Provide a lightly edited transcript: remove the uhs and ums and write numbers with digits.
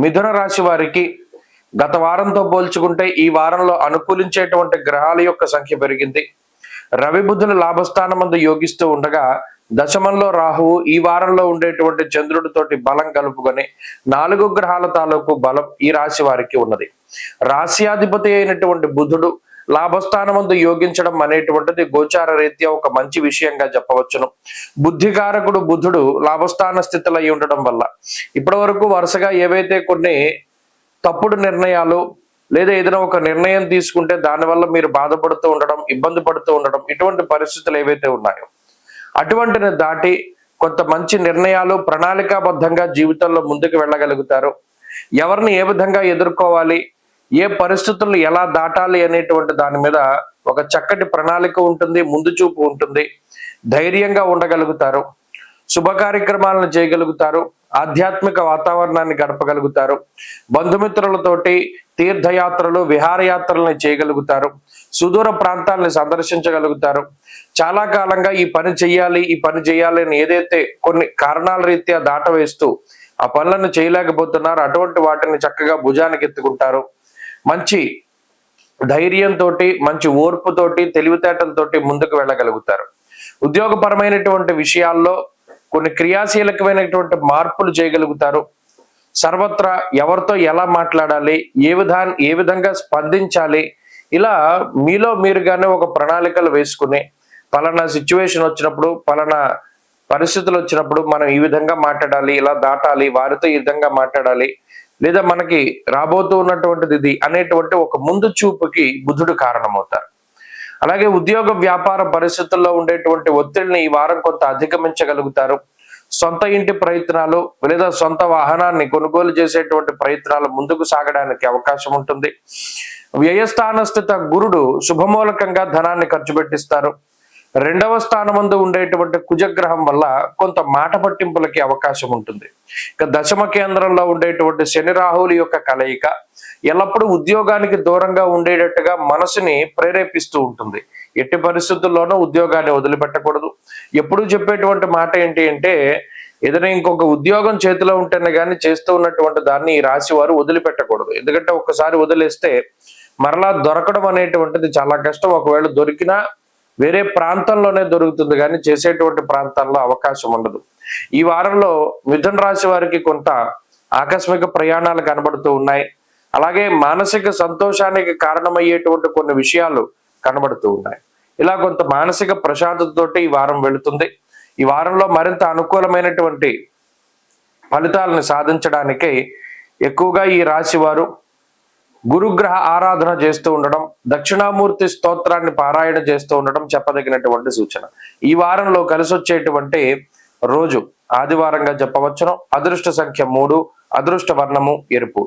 మిథున రాశి వారికి గత వారంతో పోల్చుకుంటే ఈ వారంలో అనుకూలించేటువంటి గ్రహాల యొక్క సంఖ్య పెరిగింది. రవి బుధులు లాభస్థానమందు యోగిస్తూ ఉండగా దశమంలో రాహువు ఈ వారంలో ఉండేటువంటి చంద్రుడితోటి బలం కలుపుకొని 4 గ్రహాల తాలూకు బలం ఈ రాశి వారికి ఉన్నది. రాశ్యాధిపతి అయినటువంటి బుధుడు లాభస్థానమందు యోగించడం అనేటువంటిది గోచార రీత్యా ఒక మంచి విషయంగా చెప్పవచ్చును. బుద్ధికారకుడు బుధుడు లాభస్థాన స్థితిలో అయి ఉండడం వల్ల ఇప్పటి వరకు వరుసగా ఏవైతే కొన్ని తప్పుడు నిర్ణయాలు లేదా ఏదైనా ఒక నిర్ణయం తీసుకుంటే దానివల్ల మీరు బాధపడుతూ ఉండడం, ఇబ్బంది పడుతూ ఉండడం, ఇటువంటి పరిస్థితులు ఏవైతే ఉన్నాయో అటువంటిని దాటి కొంత మంచి నిర్ణయాలు ప్రణాళికాబద్ధంగా జీవితంలో ముందుకు వెళ్ళగలుగుతారు. ఎవరిని ఏ విధంగా ఎదుర్కోవాలి, ఏ పరిస్థితులను ఎలా దాటాలి అనేటువంటి దాని మీద ఒక చక్కటి ప్రణాళిక ఉంటుంది, ముందు చూపు ఉంటుంది. ధైర్యంగా ఉండగలుగుతారు, శుభ కార్యక్రమాలను చేయగలుగుతారు, ఆధ్యాత్మిక వాతావరణాన్ని గడపగలుగుతారు, బంధుమిత్రులతోటి తీర్థయాత్రలు విహారయాత్రలను చేయగలుగుతారు, సుదూర ప్రాంతాలను సందర్శించగలుగుతారు. చాలా కాలంగా ఈ పని చేయాలి అని ఏదైతే కొన్ని కారణాల రీత్యా దాటవేస్తూ ఆ పనులను చేయలేకపోతున్నారు అటువంటి వాటిని చక్కగా భుజానికి ఎత్తుకుంటారు. మంచి ధైర్యంతో, మంచి ఓర్పుతోటి, తెలివితేటలతోటి ముందుకు వెళ్ళగలుగుతారు. ఉద్యోగపరమైనటువంటి విషయాల్లో కొన్ని క్రియాశీలకమైనటువంటి మార్పులు చేయగలుగుతారు. సర్వత్రా ఎవరితో ఎలా మాట్లాడాలి, ఏ విధంగా స్పందించాలి, ఇలా మీలో మీరుగానే ఒక ప్రణాళికలు వేసుకుని పలానా సిచ్యువేషన్ వచ్చినప్పుడు, పలానా పరిస్థితులు వచ్చినప్పుడు మనం ఈ విధంగా మాట్లాడాలి, ఇలా దాటాలి, వారితో ఈ విధంగా మాట్లాడాలి, లేదా మనకి రాబోతూ ఉన్నటువంటిది ఇది అనేటువంటి ఒక ముందు చూపుకి బుధుడు కారణమవుతారు. అలాగే ఉద్యోగ వ్యాపార పరిస్థితుల్లో ఉండేటువంటి ఒత్తిడిని ఈ వారం కొంత అధిగమించగలుగుతారు. సొంత ఇంటి ప్రయత్నాలు లేదా సొంత వాహనాన్ని కొనుగోలు చేసేటువంటి ప్రయత్నాలు ముందుకు సాగడానికి అవకాశం ఉంటుంది. వ్యయస్థానస్థిత గురుడు శుభమూలకంగా ధనాన్ని ఖర్చు పెట్టిస్తారు. 2వ స్థానమందు ఉండేటువంటి కుజగ్రహం వల్ల కొంత మాట పట్టింపులకి అవకాశం ఉంటుంది. ఇక దశమ కేంద్రంలో ఉండేటువంటి శని రాహువుల యొక్క కలయిక ఎల్లప్పుడూ ఉద్యోగానికి దూరంగా ఉండేటట్టుగా మనసుని ప్రేరేపిస్తూ ఉంటుంది. ఎట్టి పరిస్థితుల్లోనూ ఉద్యోగాన్ని వదిలిపెట్టకూడదు. ఎప్పుడూ చెప్పేటువంటి మాట ఏంటి అంటే, ఏదైనా ఇంకొక ఉద్యోగం చేతిలో ఉంటేనే కానీ చేస్తూ ఉన్నటువంటి దాన్ని ఈ రాశి వారు వదిలిపెట్టకూడదు. ఎందుకంటే ఒక్కసారి వదిలేస్తే మరలా దొరకడం అనేటువంటిది చాలా కష్టం. ఒకవేళ దొరికినా వేరే ప్రాంతంలోనే దొరుకుతుంది కానీ చేసేటువంటి ప్రాంతాల్లో అవకాశం ఉండదు. ఈ వారంలో మిథున రాశి వారికి కొంత ఆకస్మిక ప్రయాణాలు కనబడుతూ ఉన్నాయి. అలాగే మానసిక సంతోషానికి కారణమయ్యేటువంటి కొన్ని విషయాలు కనబడుతూ ఉన్నాయి. ఇలా కొంత మానసిక ప్రశాంతతతోటి ఈ వారం వెళుతుంది. ఈ వారంలో మరింత అనుకూలమైనటువంటి ఫలితాలను సాధించడానికి ఎక్కువగా ఈ రాశి వారు గురుగ్రహ ఆరాధన చేస్తూ ఉండడం, దక్షిణామూర్తి స్తోత్రాన్ని పారాయణ చేస్తూ ఉండడం చెప్పదగినటువంటి సూచన. ఈ వారంలో కలిసి వచ్చేటువంటి రోజు ఆదివారంగా చెప్పవచ్చును. అదృష్ట సంఖ్య 3, అదృష్ట వర్ణము ఎరుపు.